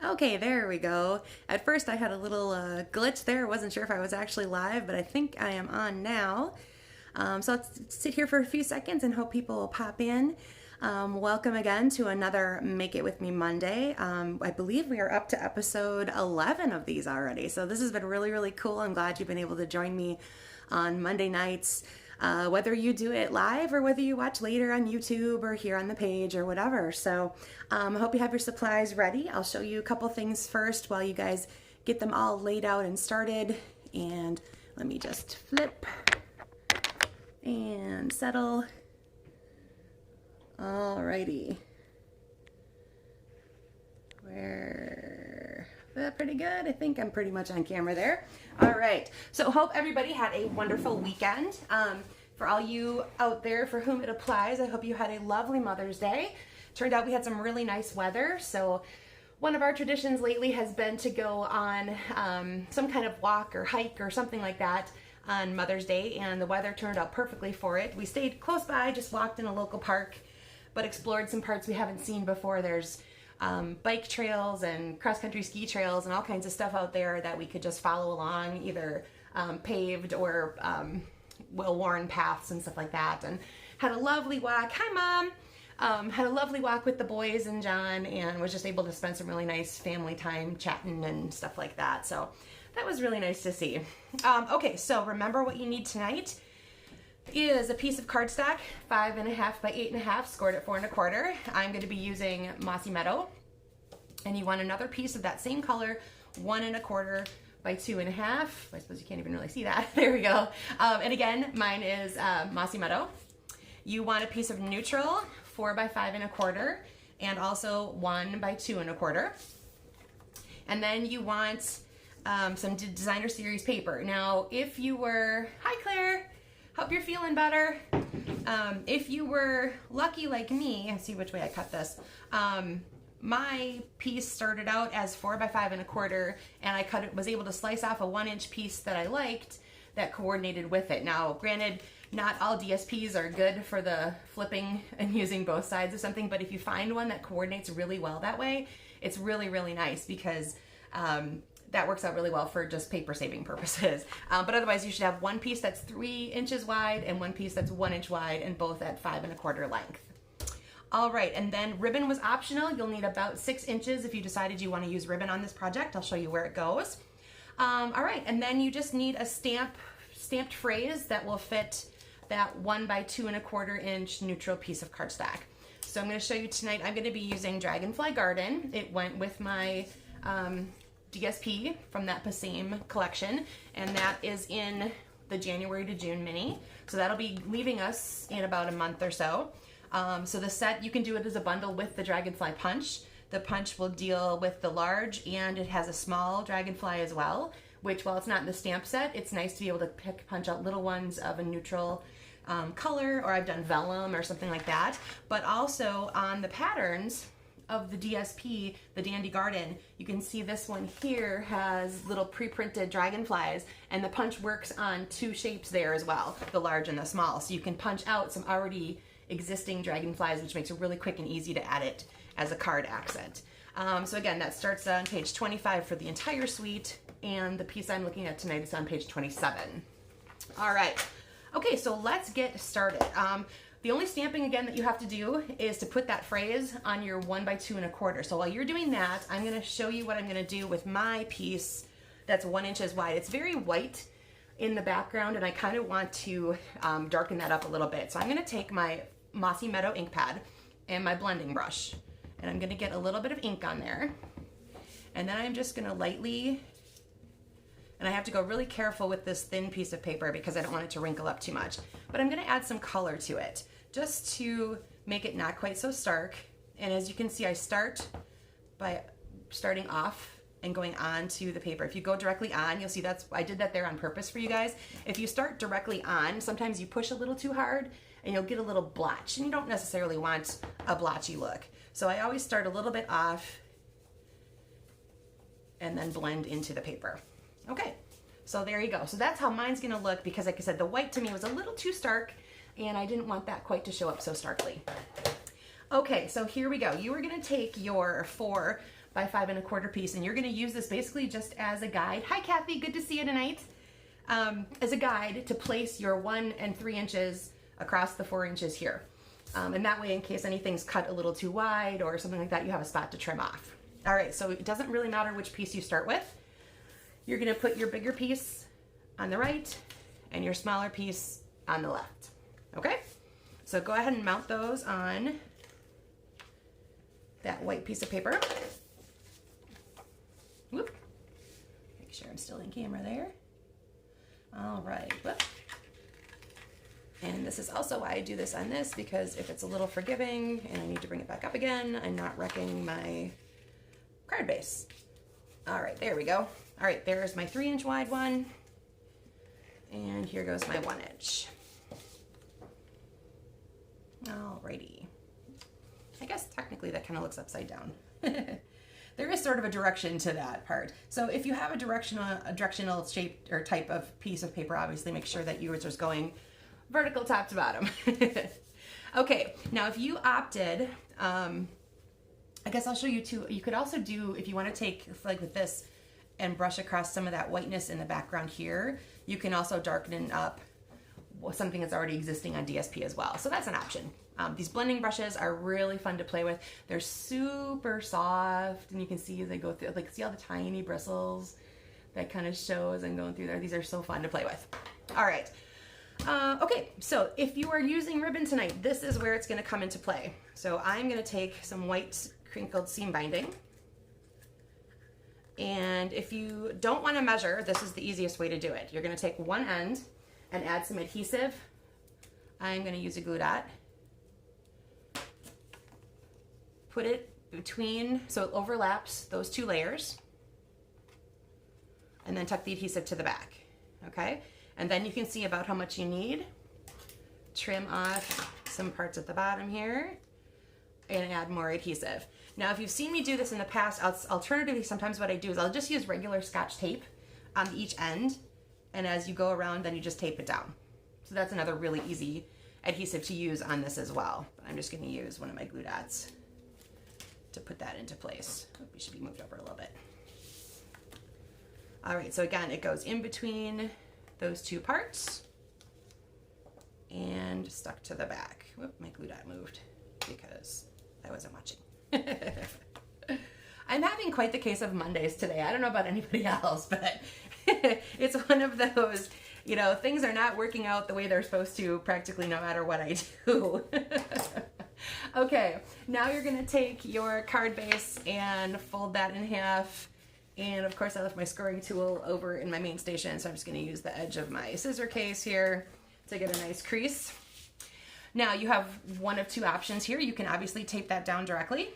Okay, there we go. At first I had a little glitch there. I wasn't sure if I was actually live, but I think I am on now. So let's sit here for a few seconds and hope people will pop in. Welcome again to another Make It With Me Monday. I believe we are up to episode 11 of these already. So this has been really, really cool. I'm glad you've been able to join me on Monday nights. Whether you do it live or whether you watch later on YouTube or here on the page or whatever. So I hope you have your supplies ready. I'll show you a couple things first while you guys get them all laid out and started. And let me just flip and settle. Alrighty. Pretty good. I think I'm pretty much on camera there. All right. So hope everybody had a wonderful weekend. For all you out there for whom it applies, I hope you had a lovely Mother's Day. Turned out we had some really nice weather. So one of our traditions lately has been to go on some kind of walk or hike or something like that on Mother's Day, and the weather turned out perfectly for it. We stayed close by, just walked in a local park, but explored some parts we haven't seen before. There's bike trails and cross-country ski trails and all kinds of stuff out there that we could just follow along, either paved or well-worn paths and stuff like that. And had a lovely walk. Hi, Mom! Had a lovely walk with the boys and John, and was just able to spend some really nice family time chatting and stuff like that. So that was really nice to see. Okay, so remember what you need tonight is a piece of cardstock, 5.5 by 8.5, scored at 4 1/4. I'm going to be using Mossy Meadow, and you want another piece of that same color, 1 1/4 by 2.5. I suppose you can't even really see that. There we go. And again, mine is Mossy Meadow. You want a piece of neutral, 4 by 5 1/4, and also 1 by 2 1/4. And then you want some designer series paper. Now, if you were, hi Claire, hope you're feeling better. If you were lucky like me, let's see which way I cut this. My piece started out as 4 by 5 1/4, and I was able to slice off a 1-inch piece that I liked that coordinated with it. Now, granted, not all DSPs are good for the flipping and using both sides of something, but if you find one that coordinates really well that way, it's really, really nice because that works out really well for just paper saving purposes. But otherwise, you should have one piece that's 3 inches wide and one piece that's 1 inch wide, and both at 5 1/4 length. All right, and then ribbon was optional. You'll need about 6 inches if you decided you want to use ribbon on this project. I'll show you where it goes. All right, and then you just need a stamped phrase that will fit that 1 by 2 1/4 inch neutral piece of cardstock. So I'm going to show you tonight. I'm going to be using Dragonfly Garden. It went with my DSP from that same collection, and that is in the January to June mini. So that'll be leaving us in about a month or so. So the set, you can do it as a bundle with the Dragonfly punch. The punch will deal with the large, and it has a small Dragonfly as well, which, while it's not in the stamp set, it's nice to be able to punch out little ones of a neutral color, or I've done vellum or something like that. But also on the patterns of the DSP, the Dandy Garden, you can see this one here has little pre-printed dragonflies, and the punch works on 2 shapes there as well, the large and the small. So you can punch out some already existing dragonflies, which makes it really quick and easy to add it as a card accent. So again, that starts on page 25 for the entire suite, and the piece I'm looking at tonight is on page 27. All right, okay, so let's get started. The only stamping, again, that you have to do is to put that phrase on your 1 by 2 1/4. So while you're doing that, I'm going to show you what I'm going to do with my piece that's 1 inch wide. It's very white in the background, and I kind of want to darken that up a little bit. So I'm going to take my Mossy Meadow ink pad and my blending brush, and I'm going to get a little bit of ink on there. And then I'm just going to lightly, and I have to go really careful with this thin piece of paper because I don't want it to wrinkle up too much. But I'm going to add some color to it just to make it not quite so stark. And as you can see, I start by starting off and going on to the paper. If you go directly on, you'll see I did that there on purpose for you guys. If you start directly on, sometimes you push a little too hard and you'll get a little blotch, and you don't necessarily want a blotchy look. So I always start a little bit off and then blend into the paper. Okay, so there you go. So that's how mine's gonna look, because like I said, the white to me was a little too stark, and I didn't want that quite to show up so starkly. Okay, so here we go. You are gonna take your 4 by 5 1/4 piece, and you're going to use this basically just as a guide. Hi Kathy, good to see you tonight. As a guide to place your 1 3 inches across the 4 inches here. And that way, in case anything's cut a little too wide or something like that, you have a spot to trim off. All right, so it doesn't really matter which piece you start with. You're gonna put your bigger piece on the right and your smaller piece on the left, okay? So go ahead and mount those on that white piece of paper. Whoop. Make sure I'm still in camera there. All right, whoop. And this is also why I do this on this, because if it's a little forgiving and I need to bring it back up again, I'm not wrecking my card base. All right, there we go. All right, there's my 3 inch wide one. And here goes my 1 inch. Alrighty. I guess technically that kind of looks upside down. There is sort of a direction to that part. So if you have a directional shape or type of piece of paper, obviously make sure that yours is going vertical top to bottom. Okay, now if you opted, I guess I'll show you too. You could also do, if you want to take, like with this, and brush across some of that whiteness in the background here, you can also darken up something that's already existing on DSP as well. So that's an option. These blending brushes are really fun to play with. They're super soft, and you can see as they go through, like see all the tiny bristles that kind of show as I'm going through there. These are so fun to play with. All right. Okay, so if you are using ribbon tonight, this is where it's going to come into play. So I'm going to take some white crinkled seam binding. And if you don't want to measure, this is the easiest way to do it. You're going to take one end and add some adhesive. I'm going to use a glue dot. Put it between, so it overlaps those 2 layers. And then tuck the adhesive to the back, okay? And then you can see about how much you need. Trim off some parts at the bottom here and add more adhesive. Now, if you've seen me do this in the past, alternatively, sometimes what I do is I'll just use regular Scotch tape on each end. And as you go around, then you just tape it down. So that's another really easy adhesive to use on this as well. But I'm just gonna use one of my glue dots to put that into place. We should be moved over a little bit. All right, so again, it goes in between those 2 parts and stuck to the back. Whoop, my glue dot moved because I wasn't watching. I'm having quite the case of Mondays today. I don't know about anybody else, but it's one of those, you know, things are not working out the way they're supposed to practically no matter what I do. Okay, now you're gonna take your card base and fold that in half. And of course I left my scoring tool over in my main station, so I'm just gonna use the edge of my scissor case here to get a nice crease. Now you have one of 2 options here. You can obviously tape that down directly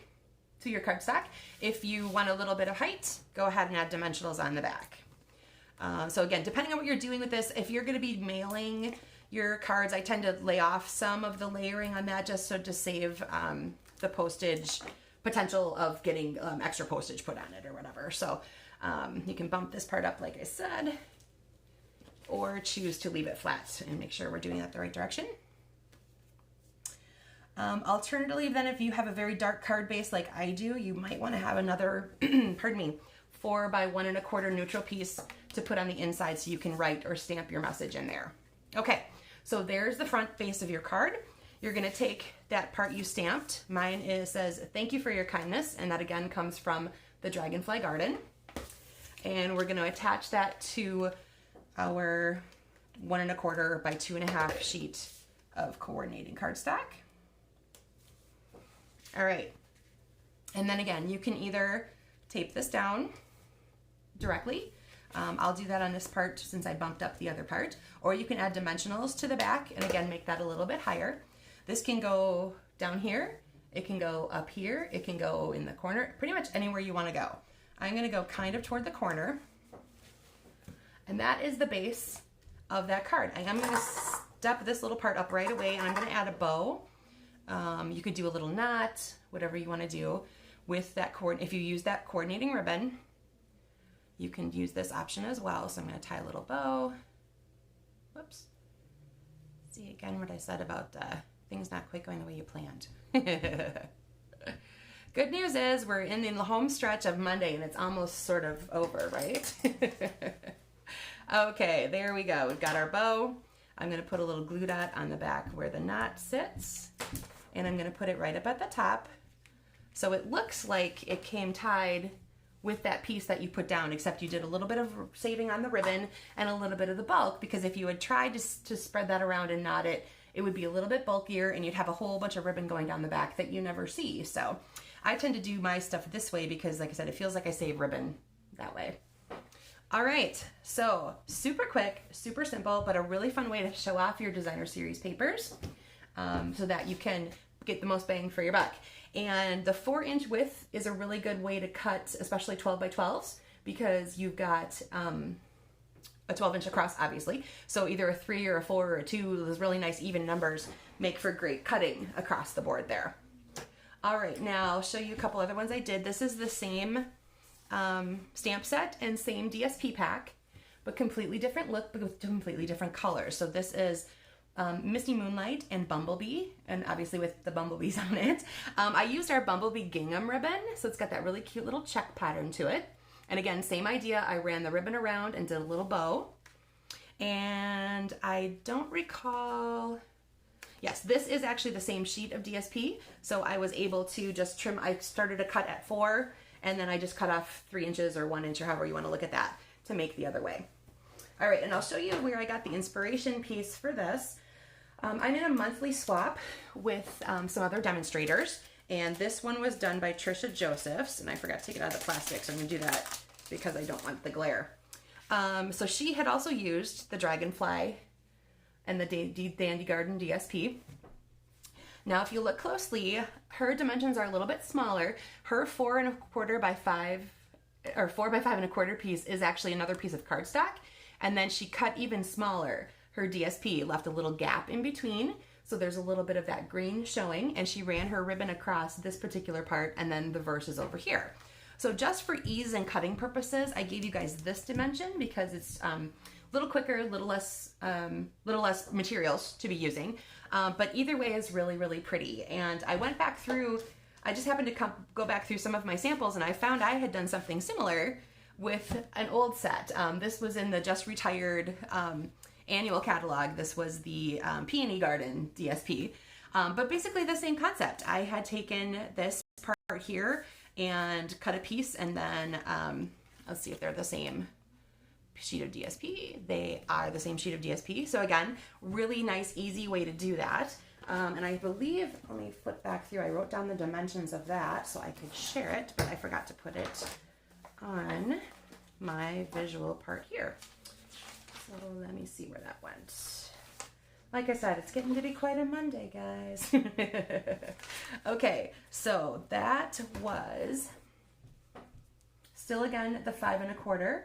to your cardstock. If you want a little bit of height, go ahead and add dimensionals on the back. So again, depending on what you're doing with this, if you're gonna be mailing your cards, I tend to lay off some of the layering on that just so to save the postage potential of getting extra postage put on it or whatever. So you can bump this part up like I said, or choose to leave it flat and make sure we're doing that the right direction. Alternatively, then if you have a very dark card base like I do, you might want to have another, pardon me, 4 by 1 1/4 neutral piece to put on the inside so you can write or stamp your message in there. Okay, so there's the front face of your card. You're going to take that part you stamped. Mine says, "Thank you for your kindness," and that again comes from the Dragonfly Garden. And we're going to attach that to our 1 1/4 by 2 1/2 sheet of coordinating cardstock. All right, and then again, you can either tape this down directly. I'll do that on this part since I bumped up the other part, or you can add dimensionals to the back and again make that a little bit higher. This can go down here, it can go up here, it can go in the corner, pretty much anywhere you want to go. I'm going to go kind of toward the corner, and that is the base of that card. I'm going to step this little part up right away, and I'm going to add a bow. You could do a little knot, whatever you want to do with that cord. If you use that coordinating ribbon, you can use this option as well. So I'm going to tie a little bow. Whoops. See again what I said about things not quite going the way you planned. Good news is we're in the home stretch of Monday and it's almost sort of over, right? Okay, there we go. We've got our bow. I'm going to put a little glue dot on the back where the knot sits, and I'm going to put it right up at the top. So it looks like it came tied with that piece that you put down, except you did a little bit of saving on the ribbon and a little bit of the bulk, because if you had tried to spread that around and knot it, it would be a little bit bulkier and you'd have a whole bunch of ribbon going down the back that you never see. So I tend to do my stuff this way because, like I said, it feels like I save ribbon that way. All right, so super quick, super simple, but a really fun way to show off your designer series papers so that you can get the most bang for your buck. And the 4-inch width is a really good way to cut, especially 12 by 12s, because you've got a 12-inch across, obviously. So either a 3 or a 4 or a 2, those really nice even numbers make for great cutting across the board there. All right, now I'll show you a couple other ones I did. This is the same stamp set and same DSP pack, but completely different look, but with completely different colors. So this is Misty Moonlight and Bumblebee, and obviously with the bumblebees on it. I used our Bumblebee gingham ribbon, so it's got that really cute little check pattern to it. And again, same idea, I ran the ribbon around and did a little bow. And I don't recall, yes, this is actually the same sheet of DSP, so I was able to just trim. I started a cut at 4, and then I just cut off 3 inches or 1 inch or however you want to look at that to make the other way. All right, and I'll show you where I got the inspiration piece for this. I'm in a monthly swap with some other demonstrators, and this one was done by Trisha Josephs, and I forgot to take it out of the plastic, so I'm gonna do that because I don't want the glare. So she had also used the Dragonfly and the Dandy Garden DSP. Now, if you look closely, her dimensions are a little bit smaller. Her 4 1/4 by 5, or 4 by 5 1/4 piece is actually another piece of cardstock. And then she cut even smaller. Her DSP left a little gap in between. So there's a little bit of that green showing, and she ran her ribbon across this particular part, and then the verse is over here. So just for ease and cutting purposes, I gave you guys this dimension because it's a little quicker, a little less materials to be using. But either way is really, really pretty. And I went back through, I just happened to go back through some of my samples, and I found I had done something similar with an old set. This was in the just retired annual catalog. This was the Peony Garden DSP. But basically the same concept. I had taken this part here and cut a piece, and then let's see if they're the same sheet of DSP. They are the same sheet of DSP. So again, really nice, easy way to do that. And I believe, let me flip back through, I wrote down the dimensions of that so I could share it, but I forgot to put it on my visual part here. So let me see where that went. Like I said, it's getting to be quite a Monday, guys. Okay, so that was still again the 5 1/4,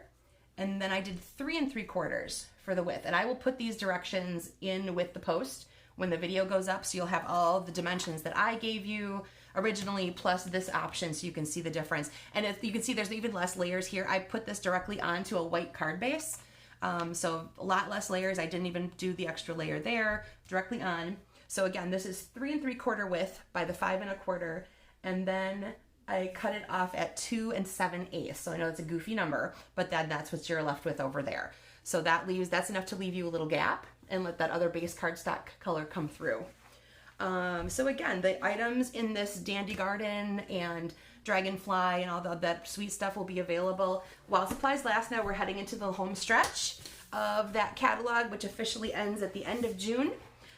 and then I did 3 3/4 for the width. And I will put these directions in with the post when the video goes up, so you'll have all the dimensions that I gave you originally plus this option, so you can see the difference. And if you can see, there's even less layers here. I put this directly onto a white card base. So a lot less layers. I didn't even do the extra layer there, directly on. So again, this is 3 3/4 width by the 5 1/4, and then I cut it off at 2 7/8. So I know it's a goofy number, but then that's what you're left with over there. So that's enough to leave you a little gap and let that other base cardstock color come through. So again, the items in this Dandy Garden and Dragonfly and all that sweet stuff will be available while supplies last. Now we're heading into the home stretch of that catalog, which officially ends at the end of June.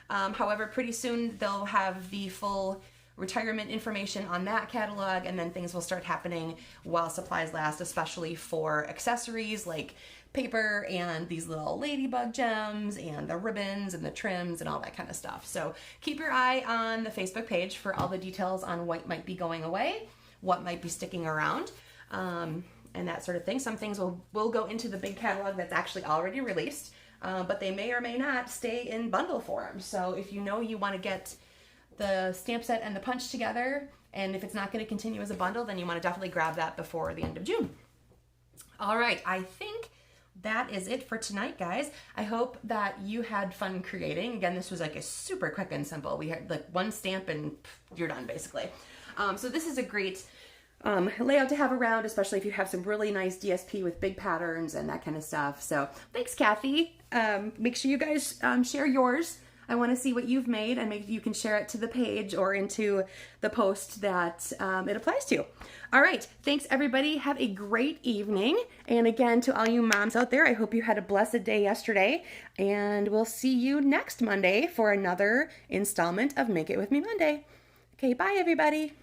However, pretty soon they'll have the full retirement information on that catalog, and then things will start happening while supplies last, especially for accessories like paper and these little ladybug gems and the ribbons and the trims and all that kind of stuff. So keep your eye on the Facebook page for all the details on what might be going away, what might be sticking around, and that sort of thing. Some things will go into the big catalog that's actually already released, but they may or may not stay in bundle form. So if you know you want to get the stamp set and the punch together, and if it's not going to continue as a bundle, then you want to definitely grab that before the end of June. All right, I think that is it for tonight, guys. I hope that you had fun creating. Again, this was like a super quick and simple. We had like one stamp and you're done, basically. So this is a great layout to have around, especially if you have some really nice DSP with big patterns and that kind of stuff. So thanks, Kathy. Make sure you guys share yours. I want to see what you've made, and maybe you can share it to the page or into the post that it applies to. All right. Thanks, everybody. Have a great evening. And again, to all you moms out there, I hope you had a blessed day yesterday. And we'll see you next Monday for another installment of Make It With Me Monday. Okay, bye, everybody.